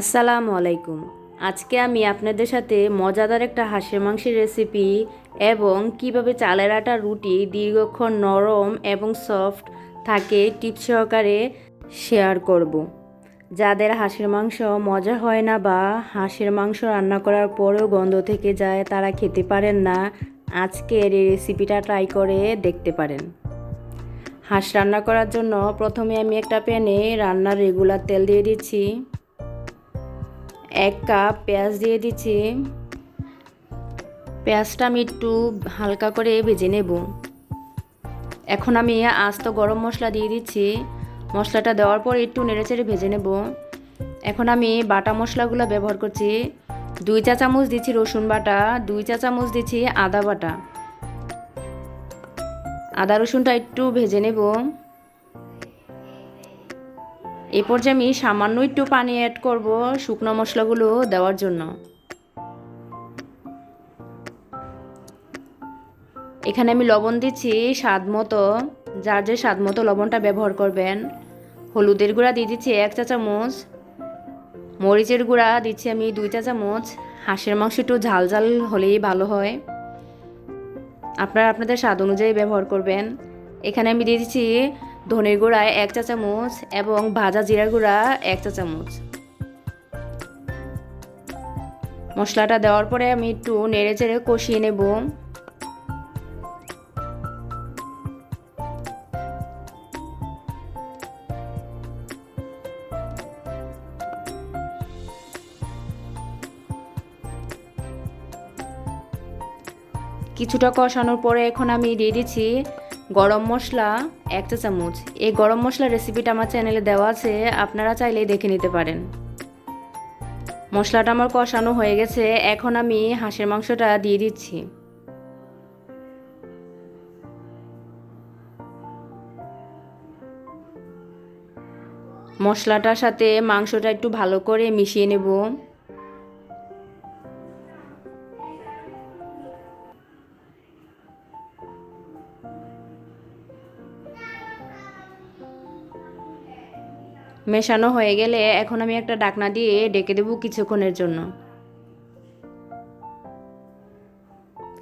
আসসালামু আলাইকুম। আজকে আমি আপনাদের সাথে মজাদার একটা হাঁসের মাংসের রেসিপি এবং কিভাবে চালের আটার রুটি দীর্ঘক্ষণ নরম এবং সফট থাকে টিপস সহকারে শেয়ার করব। যাদের হাঁসের মাংস মজা হয় না বা হাঁসের মাংস রান্না করার পরেও গন্ধ থেকে যায়, তারা খেতে পারেন না, আজকের এই রেসিপিটা ট্রাই করে দেখতে পারেন। হাঁস রান্না করার জন্য প্রথমে আমি একটা প্যানে রান্নার রেগুলার তেল দিয়ে দিচ্ছি। 1 কাপ পেঁয়াজ দিয়ে দিচ্ছি। পেঁয়াজটা আমি একটু হালকা করে ভেজে নেব। এখন আমি আস্ত গরম মশলা দিয়ে দিচ্ছি। মশলাটা দেওয়ার পর একটু নেড়েচেড়ে ভেজে নেব। এখন আমি বাটা মশলাগুলো ব্যবহার করছি। 2 চা চামচ দিচ্ছি রসুন বাটা, 2 চা চামচ দিচ্ছি আদা বাটা। আদা রসুনটা একটু ভেজে নেব। এই পর্যায়ে আমি সামান্য একটু পানি অ্যাড করব শুকনো মশলাগুলো দেওয়ার জন্য। এখানে আমি লবণ দিচ্ছি স্বাদ মতো, যার যে স্বাদ মতো লবণটা ব্যবহার করবেন। হলুদের গুঁড়া দিয়ে দিচ্ছি 1 চা চামচ। মরিচের গুঁড়া দিচ্ছি আমি 2 চা চামচ। হাঁসের মাংস একটু ঝাল ঝাল হলেই ভালো হয়, আপনারা আপনাদের স্বাদ অনুযায়ী ব্যবহার করবেন। এখানে আমি দিয়ে দিচ্ছি ধনের গুঁড়া 1 চা চামচ এবং ভাজা জিরার গুঁড়া 1 চা চামচ। মশলাটা দেওয়ার পরে আমি একটু নেড়ে চেড়ে কষিয়ে নেব। কিছুটা কষানোর পরে এখন আমি দিয়ে দিচ্ছি গরম মশলা 1 চা চামচ। এই গরম মশলা রেসিপিটা আমার চ্যানেলে দেওয়া আছে, আপনারা চাইলেই দেখে নিতে পারেন। মশলাটা আমার কষানো হয়ে গেছে, এখন আমি হাঁসের মাংসটা দিয়ে দিচ্ছি। মশলাটার সাথে মাংসটা একটু ভালো করে মিশিয়ে নেব। মেশানো হয়ে গেলে এখন আমি একটা ঢাকনা দিয়ে ঢেকে দেব কিছুক্ষণের জন্য।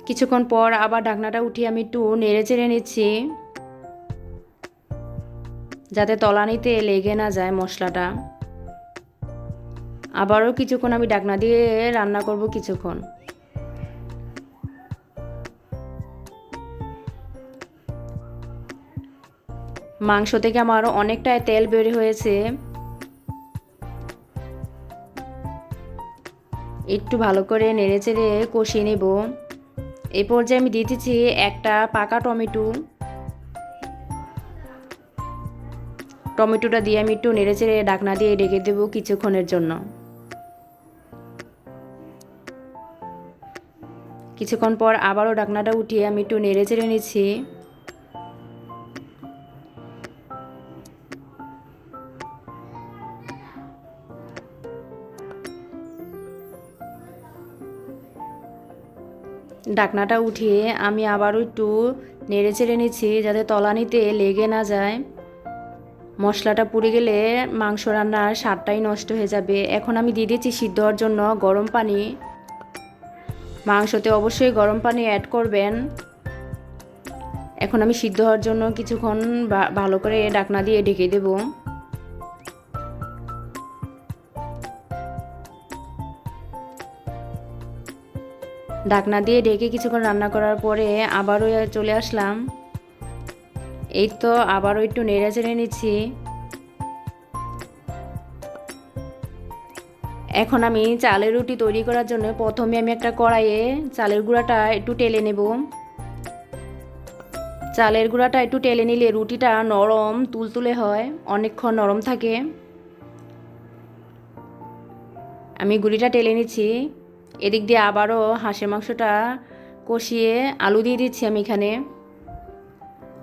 কিছুক্ষণ পর আবার ঢাকনাটা উঠিয়ে আমি একটু নেড়ে চেড়ে নিচ্ছি, যাতে তলানিতে লেগে না যায় মশলাটা। আবারও কিছুক্ষণ আমি ঢাকনা দিয়ে রান্না করব কিছুক্ষণ। মাংস থেকে আমার অনেকটাই তেল বের হয়েছে, একটু ভালো করে নেড়ে চেড়ে কষিয়ে নেব। এই পর্যায়ে আমি দিয়ে দিচ্ছি একটা পাকা টমেটো। টমেটোটা দিয়ে আমি একটু নেড়ে চেড়ে ঢাকনা দিয়ে ঢেকে দেব কিছুক্ষণের জন্য। কিছুক্ষণ পর আবারও ঢাকনাটা উঠিয়ে আমি একটু নেড়ে চেড়ে নিচ্ছি। ঢাকনাটা উঠিয়ে আমি আবারও একটু নেড়ে চেড়ে নিচ্ছি, যাতে তলানিতে লেগে না যায়। মশলাটা পুড়ে গেলে মাংস রান্নার স্বাদটাই নষ্ট হয়ে যাবে। এখন আমি দিয়ে দিচ্ছি সিদ্ধ হওয়ার জন্য গরম পানি। মাংসতে অবশ্যই গরম পানি অ্যাড করবেন। এখন আমি সিদ্ধ হওয়ার জন্য কিছুক্ষণ ভালো করে ঢাকনা দিয়ে ঢেকে দেব। ঢাকনা দিয়ে ঢেকে কিছুক্ষণ রান্না করার পরে আবারও চলে আসলাম। এই তো আবারও একটু নেড়ে চেড়ে নিচ্ছি। এখন আমি চালের রুটি তৈরি করার জন্য প্রথমে আমি একটা কড়াইয়ে চালের গুঁড়াটা একটু টেলে নেব। চালের গুঁড়াটা একটু টেলে নিলে রুটিটা নরম তুলতুলে হয়, অনেকক্ষণ নরম থাকে। আমি গুঁড়িটা টেলে নিচ্ছি। এদিক দিয়ে আবারও হাঁসের মাংসটা কষিয়ে আলু দিয়ে দিচ্ছি আমি এখানে।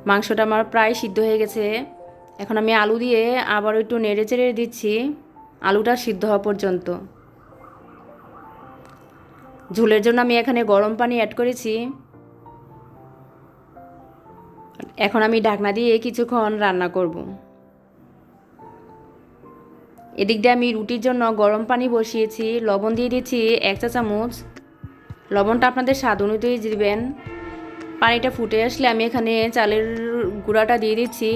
মাংসটা আমার প্রায় সিদ্ধ হয়ে গেছে। এখন আমি আলু দিয়ে আবারও একটু নেড়ে চেড়ে দিচ্ছি আলুটা সিদ্ধ হওয়া পর্যন্ত। ঝোলের জন্য আমি এখানে গরম পানি অ্যাড করেছি। এখন আমি ঢাকনা দিয়ে কিছুক্ষণ রান্না করব। এদিক দিয়ে আমি রুটির জন্য গরম পানি বসিয়েছি, লবণ দিয়ে দিচ্ছি 1 চা চামচ। লবণটা আপনাদের স্বাদ অনুযায়ী দিবেন। পানিটা ফুটে আসলে আমি এখানে চালের গুঁড়াটা দিয়ে দিচ্ছি।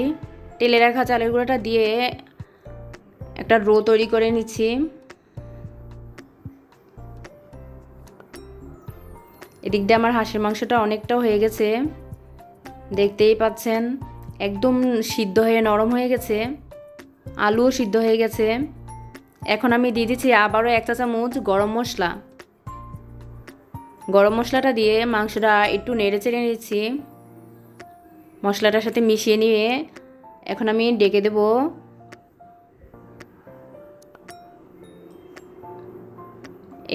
তেলে রাখা চালের গুঁড়াটা দিয়ে একটা ডো তৈরি করে নিচ্ছি। এদিক দিয়ে আমার হাঁসের মাংসটা অনেকটা হয়ে গেছে, দেখতেই পাচ্ছেন একদম সিদ্ধ হয়ে নরম হয়ে গেছে, আলুও সিদ্ধ হয়ে গেছে। এখন আমি দিয়ে দিচ্ছি আবারও 1 চা চামচ গরম মশলা। গরম মশলাটা দিয়ে মাংসটা একটু নেড়ে চেড়ে নিচ্ছি। মশলাটার সাথে মিশিয়ে নিয়ে এখন আমি ডেকে দেব।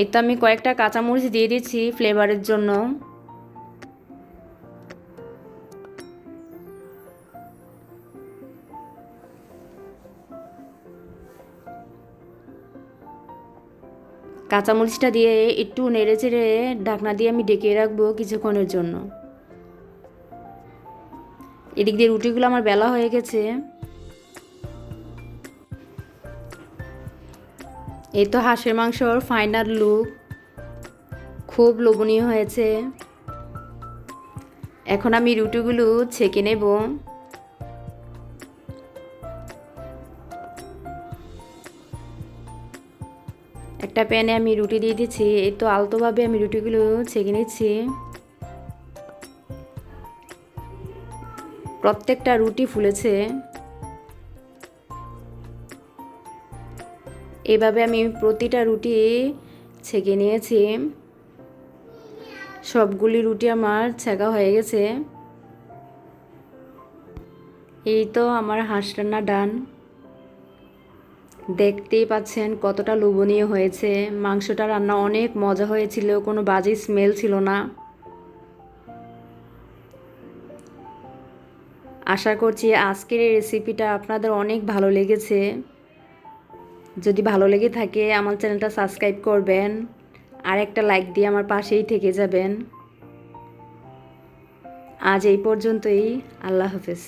এই তো আমি কয়েকটা কাঁচামরিচ দিয়ে দিচ্ছি ফ্লেভারের জন্য। কাঁচামরিচটা দিয়ে একটু নেড়ে চেড়ে ঢাকনা দিয়ে আমি ডেকে রাখবো কিছুক্ষণের জন্য। এদিক দিয়ে রুটিগুলো আমার বেলা হয়ে গেছে। এই তো হাঁসের মাংসর ফাইনাল লুক, খুব লোভনীয় হয়েছে। এখন আমি রুটিগুলো ছেঁকে নেব। একটা প্যানে আমি রুটি দিয়ে দিচ্ছি। এই তো আলতোভাবে আমি রুটিগুলো ছেঁকে নিচ্ছি। প্রত্যেকটা রুটি ফুলেছে। এভাবে আমি প্রতিটা রুটি ছেঁকে নিয়েছি। সবগুলি রুটি আমার ছেঁকা হয়ে গেছে। এই তো আমার হাঁস রান্না ডান। দেখতেই পাচ্ছেন কতটা লোভনীয় হয়েছে। মাংসটা রান্না অনেক মজা হয়েছিল, কোনো বাজে স্মেল ছিল না। আশা করছি আজকের এই রেসিপিটা আপনাদের অনেক ভালো লেগেছে। যদি ভালো লেগে থাকে আমার চ্যানেলটা সাবস্ক্রাইব করবেন, আর একটা লাইক দিয়ে আমার পাশেই থেকে যাবেন। আজ এই পর্যন্তই। আল্লাহ হাফেজ।